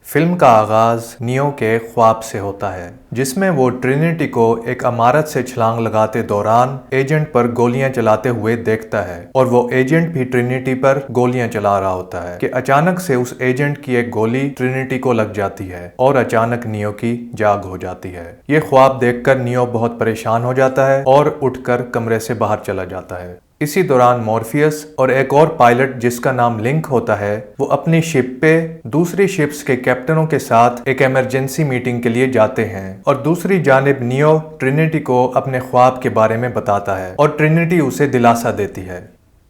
Film کا آغاز new کے خواب سے ہوتا ہے جس میں وہ ٹرینیٹی کو ایک عمارت سے چھلانگ لگاتے دوران ایجنٹ پر گولیاں چلاتے ہوئے دیکھتا ہے اور وہ ایجنٹ بھی ٹرینیٹی پر گولیاں چلا رہا ہوتا ہے کہ اچانک سے اس ایجنٹ کی ایک گولی ٹرینیٹی کو لگ جاتی ہے اور اچانک نیو کی جاگ ہو جاتی ہے۔ یہ خواب دیکھ کر نیو بہت پریشان ہو جاتا ہے اور اٹھ کر کمرے سے باہر چلا جاتا ہے۔ اسی دوران مورفیس اور ایک اور پائلٹ جس کا نام لنک ہوتا ہے وہ اپنی شپ پہ دوسری شپس کے کیپٹنوں کے ساتھ ایک ایمرجنسی میٹنگ کے لیے جاتے ہیں اور دوسری جانب نیو ٹرینیٹی کو اپنے خواب کے بارے میں بتاتا ہے اور ٹرینیٹی اسے دلاسا دیتی ہے۔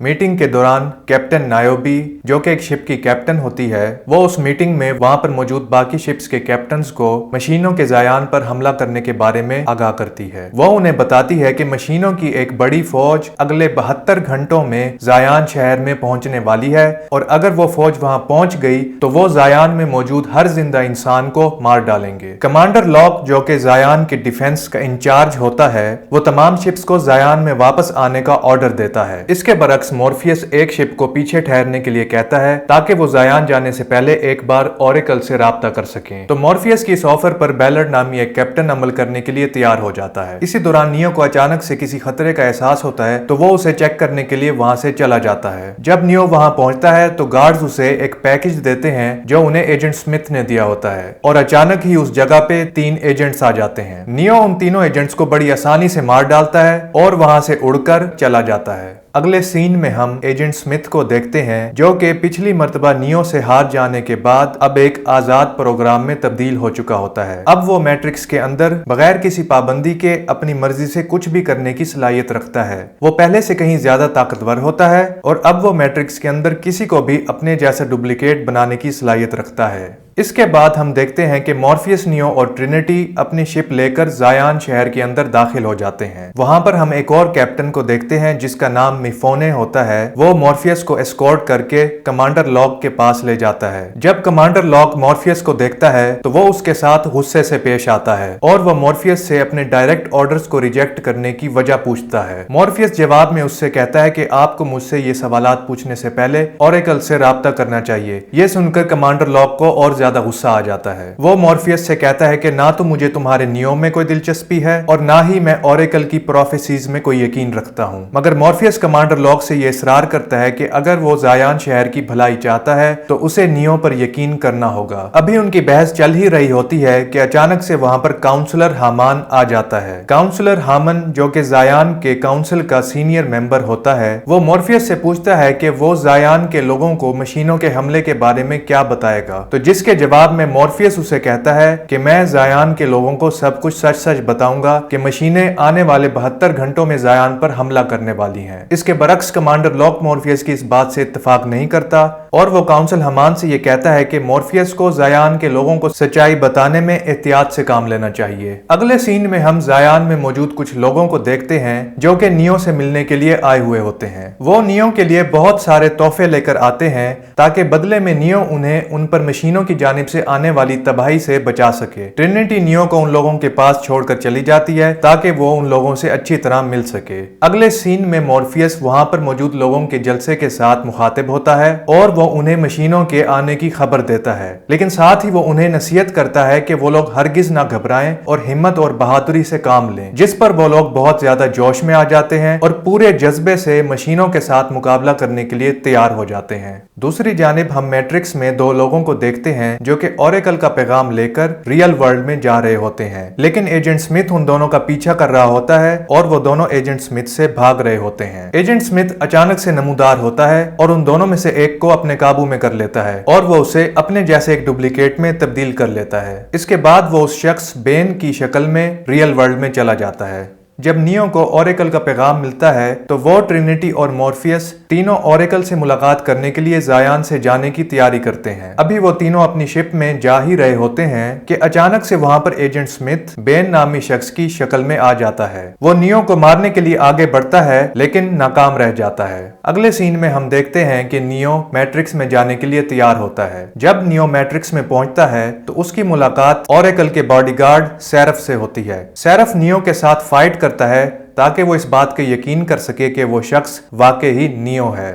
میٹنگ کے دوران کیپٹن نایوبی جو کہ ایک شپ کی کیپٹن ہوتی ہے وہ اس میٹنگ میں وہاں پر موجود باقی شپس کے کیپٹنز کو مشینوں کے زایان پر حملہ کرنے کے بارے میں آگاہ کرتی ہے۔ وہ انہیں بتاتی ہے کہ مشینوں کی ایک بڑی فوج اگلے 72 گھنٹوں میں زایان شہر میں پہنچنے والی ہے اور اگر وہ فوج وہاں پہنچ گئی تو وہ زایان میں موجود ہر زندہ انسان کو مار ڈالیں گے۔ کمانڈر لاک جو کہ زایان کے ڈیفنس کا انچارج ہوتا ہے وہ تمام شپس کو زایان میں واپس آنے کا آرڈر دیتا ہے۔ اس کے برعکس مورفیس ایک شپ کو پیچھے ٹھہرنے کے لیے کہتا ہے تاکہ وہ زایان جانے سے پہلے ایک بار اوریکل سے رابطہ کر سکیں۔ تو مورفیس کی اس آفر پر بیلرڈ نامی ایک کیپٹن عمل کرنے کے لیے تیار ہو جاتا ہے۔ اسی دوران نیو کو اچانک سے کسی خطرے کا احساس ہوتا ہے تو وہ اسے چیک کرنے کے لیے وہاں سے چلا جاتا ہے۔ جب نیو وہاں پہنچتا ہے تو گارڈز اسے ایک پیکج دیتے ہیں جو انہیں ایجنٹ سمتھ نے دیا ہوتا ہے اور اچانک ہی اس جگہ پہ 3 ایجنٹس آ جاتے ہیں۔ نیو ان تینوں ایجنٹس کو بڑی آسانی سے مار ڈالتا ہے اور وہاں سے اڑ کر چلا جاتا ہے۔ اگلے سین میں ہم ایجنٹ سمتھ کو دیکھتے ہیں جو کہ پچھلی مرتبہ نیو سے ہار جانے کے بعد اب ایک آزاد پروگرام میں تبدیل ہو چکا ہوتا ہے۔ اب وہ میٹرکس کے اندر بغیر کسی پابندی کے اپنی مرضی سے کچھ بھی کرنے کی صلاحیت رکھتا ہے۔ وہ پہلے سے کہیں زیادہ طاقتور ہوتا ہے اور اب وہ میٹرکس کے اندر کسی کو بھی اپنے جیسا ڈپلیکیٹ بنانے کی صلاحیت رکھتا ہے۔ اس کے بعد ہم دیکھتے ہیں کہ مورفیس، نیو اور ٹرینیٹی اپنی شپ لے کر زایان شہر کے اندر داخل ہو جاتے ہیں۔ وہاں پر ہم ایک اور کیپٹن کو دیکھتے ہیں جس کا نام میفونے ہوتا ہے۔ وہ مورفیس کو اسکورٹ کر کے کمانڈر لاک کے پاس لے جاتا ہے۔ جب کمانڈر لاک مورفیس کو دیکھتا ہے تو وہ اس کے ساتھ غصے سے پیش آتا ہے اور وہ مورفیس سے اپنے ڈائریکٹ آرڈرز کو ریجیکٹ کرنے کی وجہ پوچھتا ہے۔ مورفیس جواب میں اس سے کہتا ہے کہ آپ کو مجھ سے یہ سوالات پوچھنے سے پہلے اوریکل سے رابطہ کرنا چاہیے۔ یہ سن کر کمانڈر لاک کو اور زیادہ غصہ آ جاتا ہے۔ وہ مورفیس سے کہتا ہے کہ نہ تو مجھے تمہارے نیو میں کوئی دلچسپی ہے اور نہ ہی میں اوریکل کی پروفیسیز میں کوئی یقین رکھتا ہوں، مگر مورفیس کمانڈر لاک سے یہ اصرار کرتا ہے کہ اگر وہ زایان شہر کی بھلائی چاہتا ہے تو اسے نیو پر یقین کرنا ہوگا۔ ابھی ان کی بحث چل ہی رہی ہوتی ہے کہ اچانک سے وہاں پر کاؤنسلر ہامان آ جاتا ہے۔ کاؤنسلر ہامن جو کہ زایان کے کاؤنسل کا سینئر ممبر ہوتا ہے وہ مورفیس سے پوچھتا ہے کہ وہ زایان کے لوگوں کو مشینوں کے حملے کے بارے میں کیا بتائے گا، تو جس کے جواب میں مورفیس اسے کہتا ہے کہ میں زایان کے لوگوں کو سب کچھ سچ سچ بتاؤں گا کہ مشینیں آنے والے 72 گھنٹوں میں زایان پر حملہ کرنے والی ہیں۔ اس کے برعکس کمانڈر لاک مورفیس کی اس بات سے اتفاق نہیں کرتا اور وہ کاؤنسل ہمان سے یہ کہتا ہے کہ مورفیس کو زایان کے لوگوں کو سچائی بتانے میں احتیاط سے کام لینا چاہیے۔ اگلے سین میں ہم زایان میں موجود کچھ لوگوں کو دیکھتے ہیں جو کہ نیو سے ملنے کے لیے آئے ہوئے ہوتے ہیں۔ وہ نیو کے لیے بہت سارے تحفے لے کر آتے ہیں تاکہ بدلے میں نیو انہیں ان پر مشینوں کی جانب سے آنے والی تباہی سے بچا سکے۔ ٹرینیٹی نیو کو ان لوگوں کے پاس چھوڑ کر چلی جاتی ہے تاکہ وہ ان لوگوں سے اچھی طرح مل سکے۔ اگلے سین میں مورفیس وہاں پر موجود لوگوں کے جلسے کے ساتھ مخاطب ہوتا ہے اور وہ انہیں مشینوں کے آنے کی خبر دیتا ہے، لیکن ساتھ ہی وہ انہیں نصیحت کرتا ہے کہ وہ لوگ ہرگز نہ گھبرائیں اور ہمت اور بہادری سے کام لیں، جس پر وہ لوگ بہت زیادہ جوش میں آ جاتے ہیں اور پورے جذبے سے مشینوں کے ساتھ مقابلہ کرنے کے لیے تیار ہو جاتے ہیں۔ دوسری جانب ہم میٹرکس میں 2 لوگوں کو دیکھتے ہیں جو کہ اوریکل کا پیغام لے کر ریئل ورلڈ میں جا رہے ہوتے ہیں، لیکن ایجنٹ سمتھ ان دونوں کا پیچھا کر رہا ہوتا ہے اور وہ دونوں ایجنٹ سمتھ سے بھاگ رہے ہوتے ہیں۔ ایجنٹ سمتھ اچانک سے نمودار ہوتا ہے اور ان دونوں میں سے ایک کو اپنے قابو میں کر لیتا ہے اور وہ اسے اپنے جیسے ایک ڈپلیکیٹ میں تبدیل کر لیتا ہے۔ اس کے بعد وہ اس شخص بین کی شکل میں ریئل ورلڈ میں چلا جاتا ہے۔ جب نیو کو اوریکل کا پیغام ملتا ہے تو وہ ٹرینیٹی اور مورفیس تینوں اوریکل سے ملاقات کرنے کے لیے زایان سے جانے کی تیاری کرتے ہیں۔ ابھی وہ تینوں اپنی شپ میں جا ہی رہے ہوتے ہیں کہ اچانک سے وہاں پر ایجنٹ سمتھ بین نامی شخص کی شکل میں آ جاتا ہے۔ وہ نیو کو مارنے کے لیے آگے بڑھتا ہے لیکن ناکام رہ جاتا ہے۔ اگلے سین میں ہم دیکھتے ہیں کہ نیو میٹرکس میں جانے کے لیے تیار ہوتا ہے۔ جب نیو میٹرکس میں پہنچتا ہے تو اس کی ملاقات اوریکل کے باڈی گارڈ سیرف سے ہوتی ہے۔ سیرف نیو کے ساتھ فائٹ کرتا ہے تاکہ وہ اس بات کے یقین کر سکے کہ وہ شخص واقعی نیو ہے۔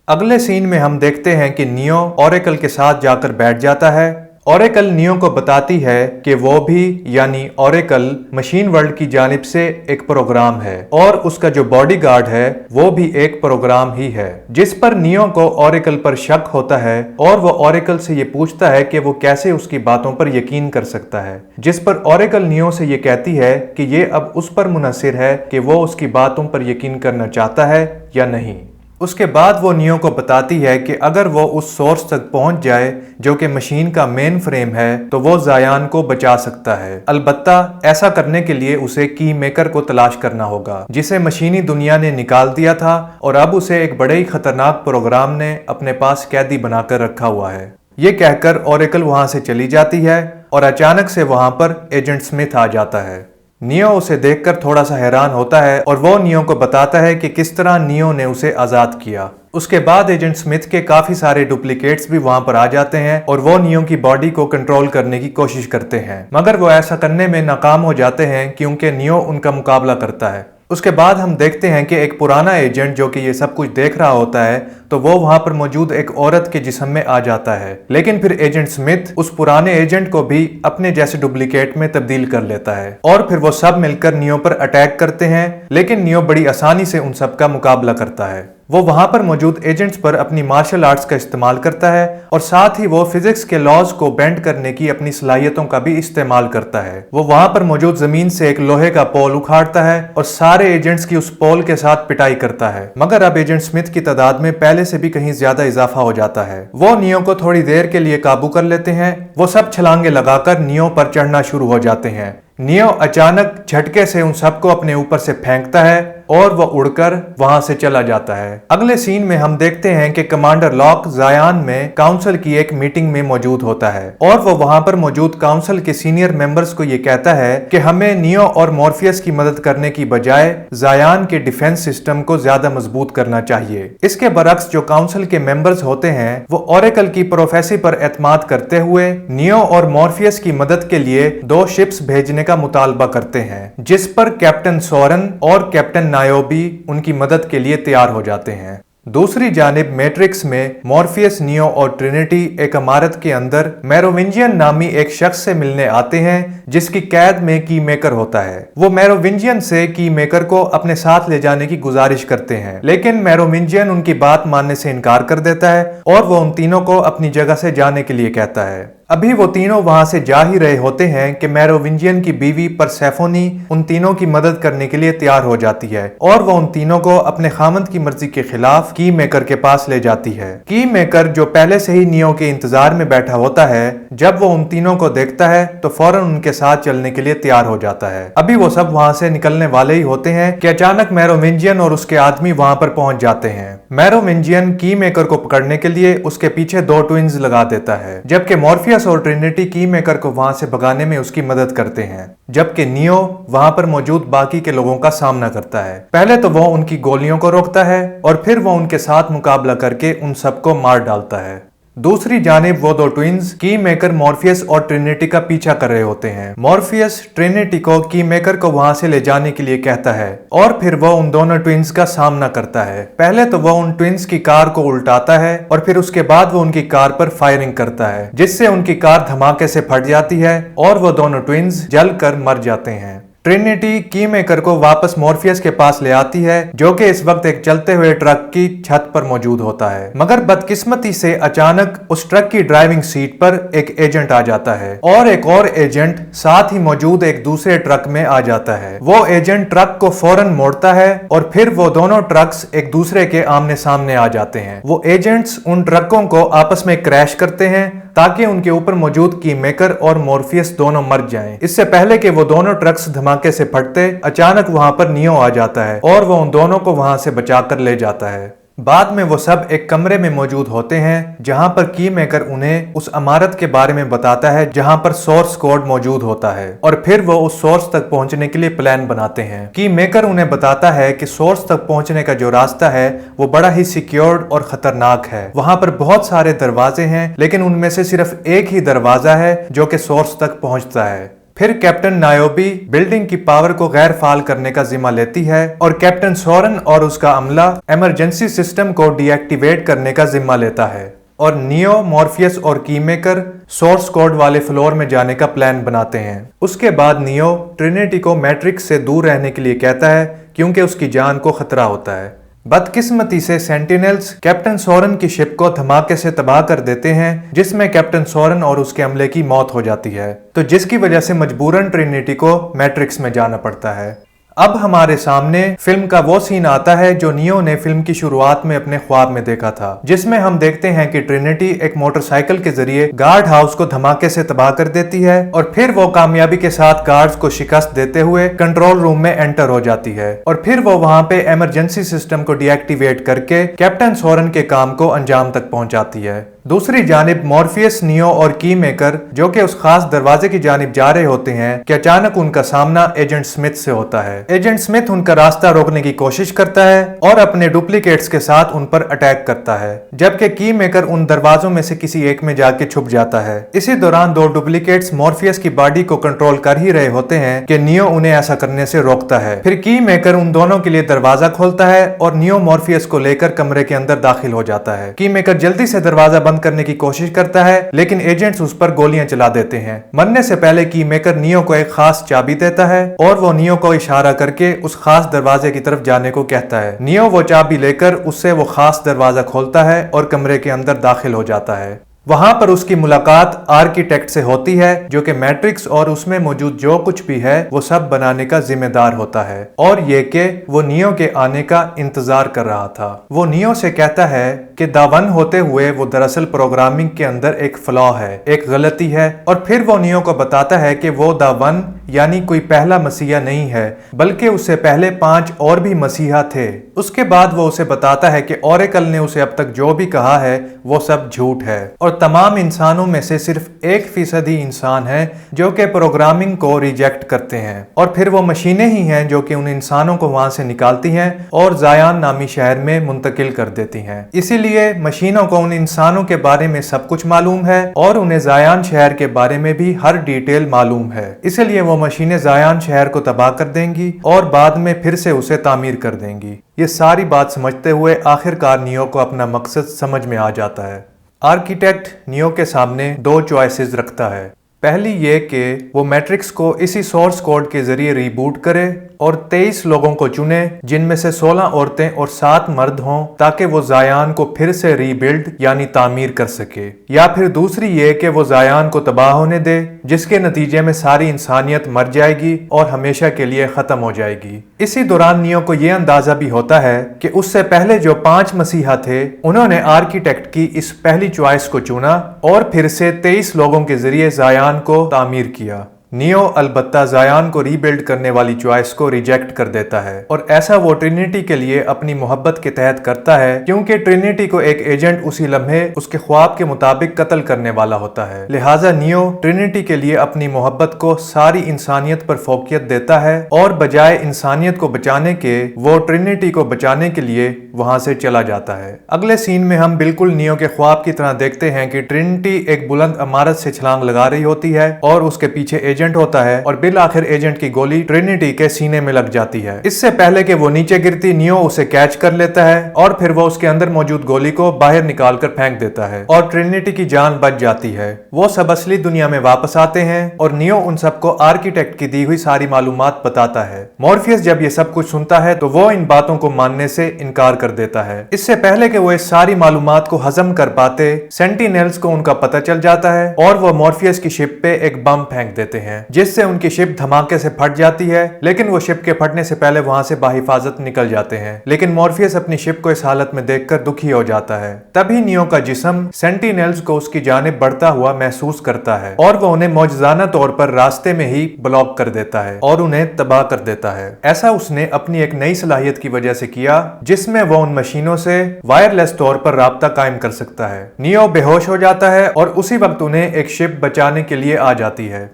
اگلے سین میں ہم دیکھتے ہیں کہ نیو اوریکل کے ساتھ جا کر بیٹھ جاتا ہے ओरेकल नियो को बताती है कि वो भी यानी ओरेकल मशीन वर्ल्ड की जानिब से एक प्रोग्राम है और उसका जो बॉडीगार्ड है वो भी एक प्रोग्राम ही है, जिस पर नियो को ओरेकल पर शक होता है और वो ओरेकल से ये पूछता है कि वो कैसे उसकी बातों पर यकीन कर सकता है, जिस पर ओरेकल नियो से ये कहती है कि ये अब उस पर मुनहसिर है कि वो उसकी बातों पर यकीन करना चाहता है या नहीं। उसके बाद वो नियो को बताती है कि अगर वो उस सोर्स तक पहुंच जाए जो कि मशीन का मेन फ्रेम है तो वो जायान को बचा सकता है। अलबत्ता ऐसा करने के लिए उसे की मेकर को तलाश करना होगा, जिसे मशीनी दुनिया ने निकाल दिया था और अब उसे एक बड़े ही खतरनाक प्रोग्राम ने अपने पास कैदी बनाकर रखा हुआ है। ये कहकर ओरेकल वहां से चली जाती है और अचानक से वहां पर एजेंट स्मिथ आ जाता है। नियो उसे देखकर थोड़ा सा हैरान होता है और वो नियो को बताता है कि किस तरह नियो ने उसे आजाद किया। उसके बाद एजेंट स्मिथ के काफी सारे डुप्लीकेट्स भी वहां पर आ जाते हैं और वो नियो की बॉडी को कंट्रोल करने की कोशिश करते हैं, मगर वो ऐसा करने में नाकाम हो जाते हैं क्योंकि नियो उनका मुकाबला करता है। उसके बाद हम देखते हैं कि एक पुराना एजेंट जो कि ये सब कुछ देख रहा होता है तो वो वहां पर मौजूद एक औरत के जिस्म में आ जाता है, लेकिन फिर एजेंट स्मिथ उस पुराने एजेंट को भी अपने जैसे डुप्लीकेट में तब्दील कर लेता है और फिर वो सब मिलकर नियो पर अटैक करते हैं, लेकिन नियो बड़ी आसानी से उन सब का मुकाबला करता है। वो वहां पर मौजूद एजेंट्स पर अपनी मार्शल आर्ट्स का इस्तेमाल करता है और साथ ही वो फिजिक्स के लॉज को बेंड करने की अपनी सलाहियतों का भी इस्तेमाल करता है। वो वहां पर मौजूद जमीन से एक लोहे का पोल उखाड़ता है और सारे एजेंट्स की उस पोल के साथ पिटाई करता है, मगर अब एजेंट स्मिथ की तादाद में पहले से भी कहीं ज्यादा इजाफा हो जाता है। वो नियो को थोड़ी देर के लिए काबू कर लेते हैं। वो सब छलांगे लगाकर नियो पर चढ़ना शुरू हो जाते हैं। नियो अचानक झटके से उन सबको अपने ऊपर से फेंकता है और वो उड़कर वहां से चला जाता है। अगले सीन में हम देखते हैं कि कमांडर लॉक जायान में काउंसिल की एक मीटिंग में मौजूद होता है और वो वहां पर मौजूद काउंसिल के सीनियर मेंबर्स को ये कहता है कि हमें नियो और मॉर्फियस की मदद करने की बजाय जायान के डिफेंस सिस्टम को ज्यादा मजबूत करना चाहिए। इसके बरक्स जो काउंसिल के मेंबर्स होते हैं वो ओरेकल की प्रोफेसी पर एतमाद करते हुए नियो और मॉर्फियस की मदद के लिए 2 शिप्स भेजने का मुतालबा करते हैं, जिस पर कैप्टन सोरन और कैप्टन नायोबी उनकी मदद के लिए तैयार हो जाते हैं। दूसरी जानिब मैट्रिक्स में मॉर्फियस, नियो और ट्रिनिटी एक इमारत के अंदर मेरोविंजियन नामी एक शख्स से मिलने आते हैं जिसकी कैद में की मेकर होता है। वो मेरोविंजियन से की मेकर को अपने साथ ले जाने की गुजारिश करते हैं, लेकिन मेरोविंजियन उनकी बात मानने से इनकार कर देता है और वो उन तीनों को अपनी जगह से जाने के लिए कहता है। अभी वो तीनों वहां से जा ही रहे होते हैं कि मेरोविंजियन की बीवी परसेफोनी उन तीनों की मदद करने के लिए तैयार हो जाती है और वो उन तीनों को अपने खामंद की मर्जी के खिलाफ की मेकर के पास ले जाती है। की मेकर जो पहले से ही नियो के इंतजार में बैठा होता है, जब वो उन तीनों को देखता है तो फौरन उनके साथ चलने के लिए तैयार हो जाता है। अभी वो सब वहां से निकलने वाले ही होते हैं कि अचानक मेरोविंजियन और उसके आदमी वहां पर पहुंच जाते हैं। मेरोविंजियन की मेकर को पकड़ने के लिए उसके पीछे 2 ट्विंस लगा देता है, जबकि मॉर्फियस और ट्रिनिटी की मेकर को वहां से भगाने में उसकी मदद करते हैं, जबकि नियो वहां पर मौजूद बाकी के लोगों का सामना करता है। पहले तो वो उनकी गोलियों को रोकता है और फिर वो उनके साथ मुकाबला करके उन सबको मार डालता है। दूसरी जानिब वो 2 ट्विंस की मेकर मॉर्फियस और ट्रिनिटी का पीछा कर रहे होते हैं। मॉर्फियस ट्रिनिटी को की मेकर को वहां से ले जाने के लिए कहता है और फिर वो उन दोनों ट्विंस का सामना करता है। पहले तो वो उन ट्विंस की कार को उल्टाता है और फिर उसके बाद वो उनकी कार पर फायरिंग करता है, जिससे उनकी कार धमाके से फट जाती है और वो दोनों ट्विंस जलकर मर जाते हैं। ट्रिनिटी की मेकर को वापस मॉर्फियस के पास ले आती है, जो कि इस वक्त एक चलते हुए ट्रक की छत पर मौजूद होता है, मगर बदकिस्मती से अचानक उस ट्रक की ड्राइविंग सीट पर एक एजेंट आ जाता है और एक और एजेंट साथ ही मौजूद एक दूसरे ट्रक में आ जाता है। वो एजेंट ट्रक को फौरन मोड़ता है और फिर वो दोनों ट्रक्स एक दूसरे के आमने सामने आ जाते हैं। वो एजेंट्स उन ट्रकों को आपस में क्रैश करते हैं ताकि उनके ऊपर मौजूद की मेकर और मॉर्फियस दोनों मर जाएं। इससे पहले कि वो दोनों ट्रक्स धमाके से फटते, अचानक वहां पर नियो आ जाता है और वो उन दोनों को वहां से बचाकर ले जाता है। बाद में वो सब एक कमरे में मौजूद होते हैं जहां पर की मेकर उन्हें उस इमारत के बारे में बताता है जहां पर सोर्स कोड मौजूद होता है और फिर वो उस सोर्स तक पहुंचने के लिए प्लान बनाते हैं। की मेकर उन्हें बताता है कि सोर्स तक पहुंचने का जो रास्ता है वो बड़ा ही सिक्योर्ड और खतरनाक है। वहां पर बहुत सारे दरवाजे हैं, लेकिन उनमें से सिर्फ एक ही दरवाजा है जो कि सोर्स तक पहुंचता है। फिर कैप्टन नायोबी बिल्डिंग की पावर को गैर फाल करने का जिम्मा लेती है और कैप्टन सोरन और उसका अमला इमरजेंसी सिस्टम को डीएक्टिवेट करने का जिम्मा लेता है। और नियो, मॉर्फियस और की मेकर सोर्स कोड वाले फ्लोर में जाने का प्लान बनाते हैं। उसके बाद नियो ट्रिनिटी को मैट्रिक्स से दूर रहने के लिए कहता है क्योंकि उसकी जान को खतरा होता है। बदकिस्मती से सेंटिनल्स कैप्टन सोरन की शिप को धमाके से तबाह कर देते हैं, जिसमें कैप्टन सोरन और उसके अमले की मौत हो जाती है, तो जिसकी वजह से मजबूरन ट्रिनिटी को मैट्रिक्स में जाना पड़ता है। अब हमारे सामने फिल्म का वो सीन आता है जो नियो ने फिल्म की शुरुआत में अपने ख्वाब में देखा था, जिसमें हम देखते हैं कि ट्रिनिटी एक मोटरसाइकिल के जरिए गार्ड हाउस को धमाके से तबाह कर देती है और फिर वो कामयाबी के साथ गार्ड्स को शिकस्त देते हुए कंट्रोल रूम में एंटर हो जाती है और फिर वो वहां पे इमरजेंसी सिस्टम को डीएक्टिवेट करके कैप्टन सोरन के काम को अंजाम तक पहुंचाती है। दूसरी जानिब मॉर्फियस, नियो और की मेकर जो कि उस खास दरवाजे की जानिब जा रहे होते हैं कि अचानक उनका सामना एजेंट स्मिथ से होता है। एजेंट स्मिथ उनका रास्ता रोकने की कोशिश करता है और अपने डुप्लीकेट्स के साथ उन पर अटैक करता है, जबकि की मेकर उन दरवाजों में से किसी एक में जाके छुप जाता है। इसी दौरान दो डुप्लीकेट्स मॉर्फियस की बॉडी को कंट्रोल कर ही रहे होते हैं कि नियो उन्हें ऐसा करने से रोकता है। फिर की मेकर उन दोनों के लिए दरवाजा खोलता है और नियो मॉर्फियस को लेकर कमरे के अंदर दाखिल हो जाता है। की मेकर जल्दी से दरवाजा बंद करने की कोशिश करता है, लेकिन एजेंट्स उस पर गोलियां चला देते हैं। मरने से पहले की मेकर नियो को एक खास चाबी देता है और वो नियो को इशारा करके उस खास दरवाजे की तरफ जाने को कहता है। नियो वो चाबी लेकर उससे वो खास दरवाजा खोलता है और कमरे के अंदर दाखिल हो जाता है। वहां पर उसकी मुलाकात आर्किटेक्ट से होती है जो कि मैट्रिक्स और उसमें मौजूद जो कुछ भी है वो सब बनाने का जिम्मेदार होता है और ये कि वो नियो के आने का इंतजार कर रहा था। वो नियो से कहता है कि दावन होते हुए वो दरअसल प्रोग्रामिंग के अंदर एक फ्लॉ है, एक गलती है, और फिर वो नियो को बताता है कि वो दावन यानी कोई पहला मसीहा नहीं है बल्कि उससे पहले 5 और भी मसीहा थे। उसके बाद वो उसे बताता है कि ओरेकल ने उसे अब तक जो भी कहा है वो सब झूठ है और तमाम इंसानों में से सिर्फ 1% ही इंसान है जो कि प्रोग्रामिंग को रिजेक्ट करते हैं और फिर वो मशीनें ही हैं जो कि उन इंसानों को वहां से निकालती हैं और जायान नामी शहर में मुंतकिल कर देती हैं। इसीलिए मशीनों को उन इंसानों के बारे में सब कुछ मालूम है और उन्हें जायान शहर के बारे में भी हर डिटेल मालूम है। इसलिए वो मशीनें जायान शहर को तबाह कर देंगी और बाद में फिर से उसे तामीर कर देंगी। ये सारी बात समझते हुए आखिरकार नियो को अपना मकसद समझ में आ जाता है। आर्किटेक्ट नियो के सामने 2 चॉइसेस रखता है। पहली ये कि वो मैट्रिक्स को इसी सोर्स कोड के जरिए रीबूट करे और 23 लोगों को चुने जिनमें से 16 औरतें और 7 मर्द हों ताकि वो जायान को फिर से रीबिल्ड यानी तामीर कर सके, या फिर दूसरी ये कि वो जायान को तबाह होने दे जिसके नतीजे में सारी इंसानियत मर जाएगी और हमेशा के लिए खत्म हो जाएगी। इसी दौरान नियो को ये अंदाजा भी होता है कि उससे पहले जो 5 मसीहा थे उन्होंने आर्किटेक्ट की इस पहली चॉइस को चुना और फिर से 23 लोगों के जरिए जायान को तामीर किया। नियो अलबत्ता जायान को रीबिल्ड करने वाली चॉइस को रिजेक्ट कर देता है और ऐसा वो ट्रिनिटी के लिए अपनी मोहब्बत के तहत करता है क्योंकि ट्रिनिटी को एक एजेंट उसी लम्हे उसके ख्वाब के मुताबिक कत्ल करने वाला होता है। लिहाजा नियो ट्रिनिटी के लिए अपनी मोहब्बत को सारी इंसानियत पर फोकियत देता है और बजाय इंसानियत को बचाने के वो ट्रिनिटी को बचाने के लिए वहां से चला जाता है। अगले सीन में हम बिल्कुल नियो के ख्वाब की तरह देखते हैं कि ट्रिनिटी एक बुलंद इमारत से छलांग लगा रही होती है और उसके पीछे एजेंट होता है और बिल आखिर एजेंट की गोली ट्रिनिटी के सीने में लग जाती है। इससे पहले कि वो नीचे गिरती नियो उसे कैच कर लेता है और फिर वो उसके अंदर मौजूद गोली को बाहर निकाल कर फेंक देता है और ट्रिनिटी की जान बच जाती है। वो सब असली दुनिया में वापस आते हैं और नियो उन सबको आर्किटेक्ट की दी हुई सारी मालूमात बताता है। मॉर्फियस जब ये सब कुछ सुनता है तो वो इन बातों को मानने से इनकार कर देता है। इससे पहले कि वो इस सारी मालूमात को हजम कर पाते सेंटिनल्स को उनका पता चल जाता है और वो मॉर्फियस की शिप पे एक बम फेंक देते हैं जिससे उनकी शिप धमाके से फट जाती है, लेकिन वो शिप के फटने से पहले वहां से बाहिफाजत निकल जाते हैं। लेकिन मॉर्फियस अपनी शिप को इस हालत में देखकर दुखी हो जाता है। तभी नियो का जिस्म सेंटिनल्स को उसकी जानिब बढ़ता हुआ महसूस करता है और वो उन्हें मौजूदाना तौर पर रास्ते में ही ब्लॉक कर देता है और उन्हें तबाह कर देता है। ऐसा उसने अपनी एक नई सलाहियत की वजह से किया जिसमें वो उन मशीनों से वायरलेस तौर पर राब्ता कायम कर सकता है। नियो बेहोश हो जाता है और उसी वक्त उन्हें एक शिप बचाने के लिए आ जाती है।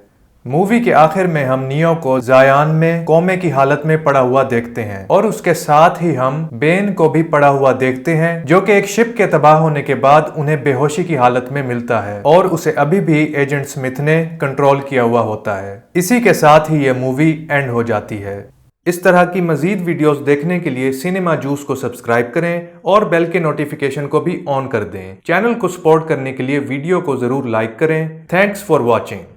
मूवी के आखिर में हम नियो को जायान में कोमे की हालत में पड़ा हुआ देखते हैं और उसके साथ ही हम बेन को भी पड़ा हुआ देखते हैं जो कि एक शिप के तबाह होने के बाद उन्हें बेहोशी की हालत में मिलता है और उसे अभी भी एजेंट स्मिथ ने कंट्रोल किया हुआ होता है। इसी के साथ ही ये मूवी एंड हो जाती है। اس طرح کی مزید ویڈیوز دیکھنے کے لیے سینما جوس کو سبسکرائب کریں اور بیل کے نوٹیفیکیشن کو بھی آن کر دیں۔ چینل کو سپورٹ کرنے کے لیے ویڈیو کو ضرور لائک کریں۔ Thanks for watching.